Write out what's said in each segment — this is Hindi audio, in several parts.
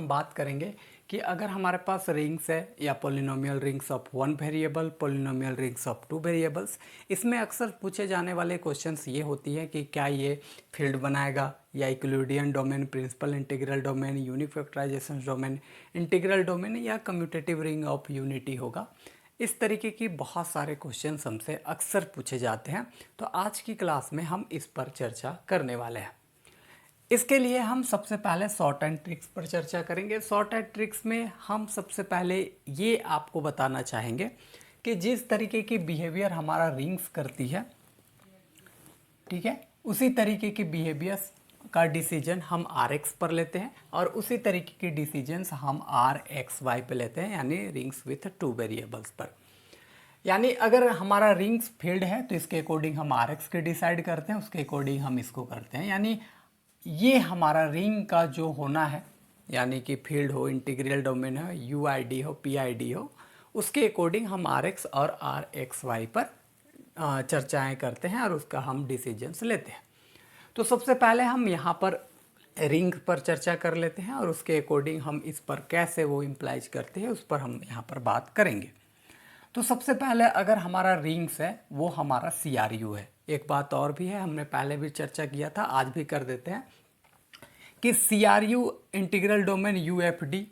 हम बात करेंगे कि अगर हमारे पास रिंग्स है या polynomial rings of one variable, polynomial rings of two variables, इसमें अक्सर पूछे जाने वाले क्वेश्चंस ये होती है कि क्या ये फील्ड बनाएगा या Euclidean domain, principal integral domain, unique factorisation domain, integral domain या कम्यूटेटिव रिंग ऑफ यूनिटी होगा। इस तरीके की बहुत सारे क्वेश्चन हमसे अक्सर पूछे जाते हैं। तो आज की क्लास में हम इस पर चर्चा करने वाले हैं। इसके लिए हम सबसे पहले शॉर्ट एंड ट्रिक्स पर चर्चा करेंगे। शॉर्ट एंड ट्रिक्स में हम सबसे पहले ये आपको बताना चाहेंगे कि जिस तरीके की बिहेवियर हमारा रिंग्स करती है, ठीक है, उसी तरीके की बिहेवियर्स का डिसीजन हम आर एक्स पर लेते हैं और उसी तरीके की डिसीजंस हम आर एक्स वाई पे लेते हैं, यानी रिंग्स विथ टू वेरिएबल्स पर। यानी अगर हमारा रिंग्स फील्ड है तो इसके अकॉर्डिंग हम आर एक्स के डिसाइड करते हैं, उसके अकॉर्डिंग हम इसको करते हैं। यानी ये हमारा रिंग का जो होना है, यानी कि फील्ड हो, इंटीग्रल डोमेन हो, यू आई डी हो, पी आई डी हो, उसके अकॉर्डिंग हम आर एक्स और आर एक्स वाई पर चर्चाएं करते हैं और उसका हम डिसीजंस लेते हैं। तो सबसे पहले हम यहाँ पर रिंग पर चर्चा कर लेते हैं और उसके अकॉर्डिंग हम इस पर कैसे वो इम्प्लाइज करते हैं उस पर हम यहाँ पर बात करेंगे। तो सबसे पहले अगर हमारा रिंग्स है वो हमारा सी आर यू है। एक बात और भी है, हमने पहले भी चर्चा किया था, आज भी कर देते हैं कि C R U, integral domain, U F D,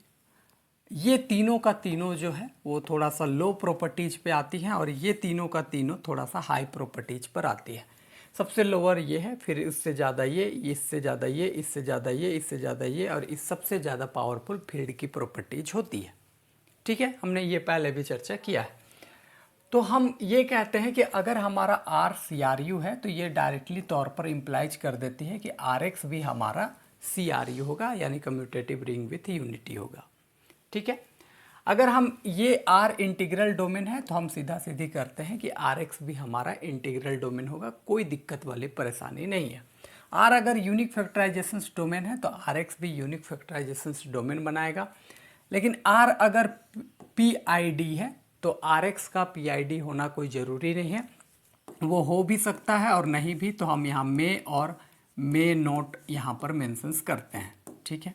ये तीनों का तीनों जो है वो थोड़ा सा लो प्रॉपर्टीज पे आती हैं और ये तीनों का तीनों थोड़ा सा हाई प्रॉपर्टीज पर आती है। सबसे लोअर ये है, फिर इससे ज़्यादा ये, इससे ज़्यादा ये, इससे ज़्यादा ये, इससे ज़्यादा ये, और इस सबसे ज़्यादा पावरफुल फील्ड की प्रॉपर्टीज होती है। ठीक है, हमने ये पहले भी चर्चा किया है। तो हम ये कहते हैं कि अगर हमारा आर सी आर यू है तो ये डायरेक्टली तौर पर इम्प्लाइज कर देती है कि आर एक्स भी हमारा सी आर यू होगा, यानी कम्यूटेटिव रिंग विथ यूनिटी होगा। ठीक है, अगर हम ये आर इंटीग्रल डोमेन है तो हम सीधा सीधी करते हैं कि आर एक्स भी हमारा इंटीग्रल डोमेन होगा, कोई दिक्कत वाली परेशानी नहीं है। आर अगर यूनिक फैक्टराइजेशन डोमेन है तो आर एक्स भी यूनिक फैक्टराइजेशन डोमेन बनाएगा। लेकिन आर अगर पी आई डी है तो आर एक्स का पी आई डी होना कोई ज़रूरी नहीं है, वो हो भी सकता है और नहीं भी, तो हम यहाँ मे और मे नोट यहाँ पर मेंशंस करते हैं। ठीक है,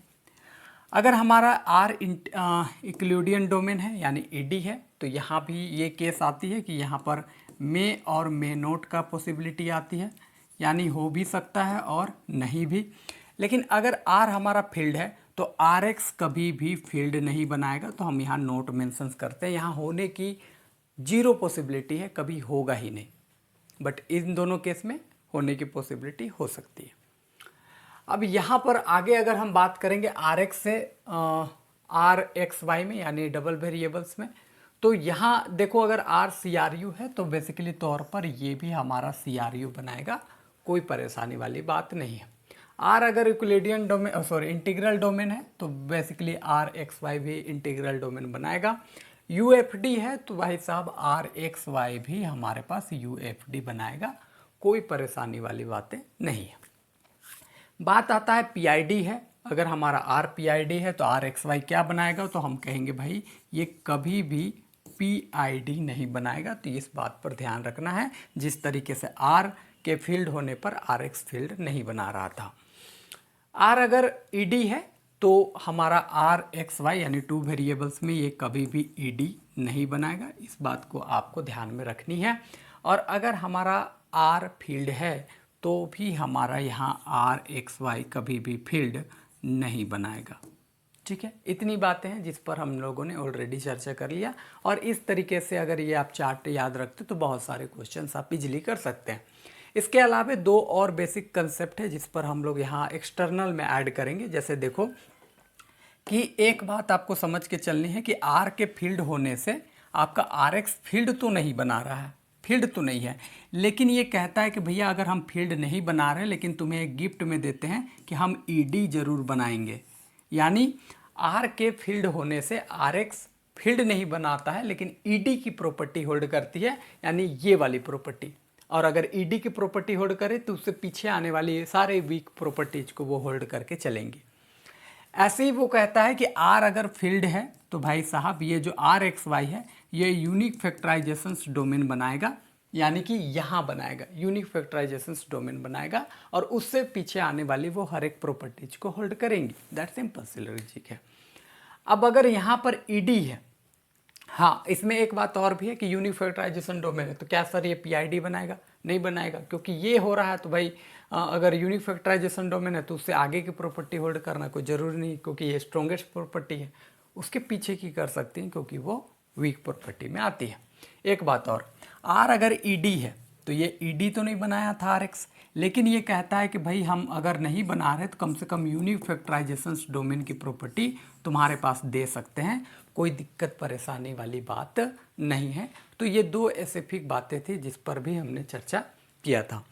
अगर हमारा आर यूक्लिडियन डोमेन है यानी ईडी है तो यहाँ भी ये केस आती है कि यहाँ पर मे और मे नोट का पॉसिबिलिटी आती है, यानी हो भी सकता है और नहीं भी। लेकिन अगर आर हमारा फील्ड है तो आर एक्स कभी भी फील्ड नहीं बनाएगा, तो हम यहाँ नोट मेंशंस करते हैं। यहाँ होने की जीरो पॉसिबिलिटी है, कभी होगा ही नहीं, बट इन दोनों केस में होने की पॉसिबिलिटी हो सकती है। अब यहाँ पर आगे अगर हम बात करेंगे आर एक्स से आर एक्स वाई में, यानी डबल वेरिएबल्स में, तो यहाँ देखो अगर आर सी आर यू है तो बेसिकली तौर पर ये भी हमारा सी आर यू बनाएगा, कोई परेशानी वाली बात नहीं है। आर अगर Euclidean domain, sorry integral domain है तो बेसिकली आर एक्स वाई भी इंटीग्रल डोमेन बनाएगा। यू एफ डी है तो भाई साहब आर एक्स वाई भी हमारे पास यू एफ डी बनाएगा, कोई परेशानी वाली बातें नहीं है। बात आता है पी आई डी है, अगर हमारा आर पी आई डी है तो आर एक्स वाई क्या बनाएगा, तो हम कहेंगे भाई ये कभी भी पी आई डी नहीं बनाएगा। तो इस बात पर ध्यान रखना है, जिस तरीके से आर के फील्ड होने पर आर एक्स फील्ड नहीं बना रहा था। आर अगर ई डी है तो हमारा आर एक्स वाई यानी टू वेरिएबल्स में ये कभी भी ई डी नहीं बनाएगा, इस बात को आपको ध्यान में रखनी है। और अगर हमारा आर फील्ड है तो भी हमारा यहाँ आर एक्स वाई कभी भी फील्ड नहीं बनाएगा। ठीक है, इतनी बातें हैं जिस पर हम लोगों ने ऑलरेडी चर्चा कर लिया, और इस तरीके से अगर ये आप चार्ट याद रखते तो बहुत सारे क्वेश्चंस आप इजीली कर सकते हैं। इसके अलावा दो और बेसिक कंसेप्ट है जिस पर हम लोग यहाँ एक्सटर्नल में ऐड करेंगे। जैसे देखो कि एक बात आपको समझ के चलनी है कि आर के फील्ड होने से आपका आर एक्स फील्ड तो नहीं बना रहा है, फील्ड तो नहीं है, लेकिन ये कहता है कि भैया अगर हम फील्ड नहीं बना रहे लेकिन तुम्हें एक गिफ्ट में देते हैं कि हम ईडी जरूर बनाएंगे। यानी आर के फील्ड होने से आर एक्स फील्ड नहीं बनाता है लेकिन ईडी की प्रॉपर्टी होल्ड करती है, यानी ये वाली प्रॉपर्टी। और अगर ईडी की प्रॉपर्टी होल्ड करे तो उससे पीछे आने वाली सारे वीक प्रॉपर्टीज को वो होल्ड करके चलेंगे। ऐसे ही वो कहता है कि आर अगर फील्ड है तो भाई साहब ये जो आर एक्स वाई है ये यूनिक फैक्टराइजेशन डोमेन बनाएगा, यानी कि यहाँ बनाएगा, यूनिक फैक्टराइजेशन डोमेन बनाएगा और उससे पीछे आने वाली वो हर एक प्रॉपर्टीज को होल्ड करेंगी। दैट सिंपल सी लॉजिक है। अब अगर यहाँ पर ईडी है, हाँ इसमें एक बात और भी है कि यूनिक फैक्टराइजेशन डोमेन है, तो क्या सर ये पीआईडी बनाएगा? नहीं बनाएगा, क्योंकि ये हो रहा है तो भाई अगर यूनिक फैक्टराइजेशन डोमेन है तो उससे आगे की प्रॉपर्टी होल्ड करना कोई ज़रूरी नहीं, क्योंकि ये स्ट्रॉन्गेस्ट प्रॉपर्टी है। उसके पीछे की कर सकती हैं क्योंकि वो वीक प्रॉपर्टी में आती है। एक बात और, आर अगर ईडी है तो ये ईडी तो नहीं बनाया था आर एक्स, लेकिन ये कहता है कि भाई हम अगर नहीं बना रहे तो कम से कम यूनिक फैक्टराइजेशन डोमेन की प्रॉपर्टी तुम्हारे पास दे सकते हैं, कोई दिक्कत परेशानी वाली बात नहीं है। तो ये दो स्पेसिफिक बातें थी जिस पर भी हमने चर्चा किया था।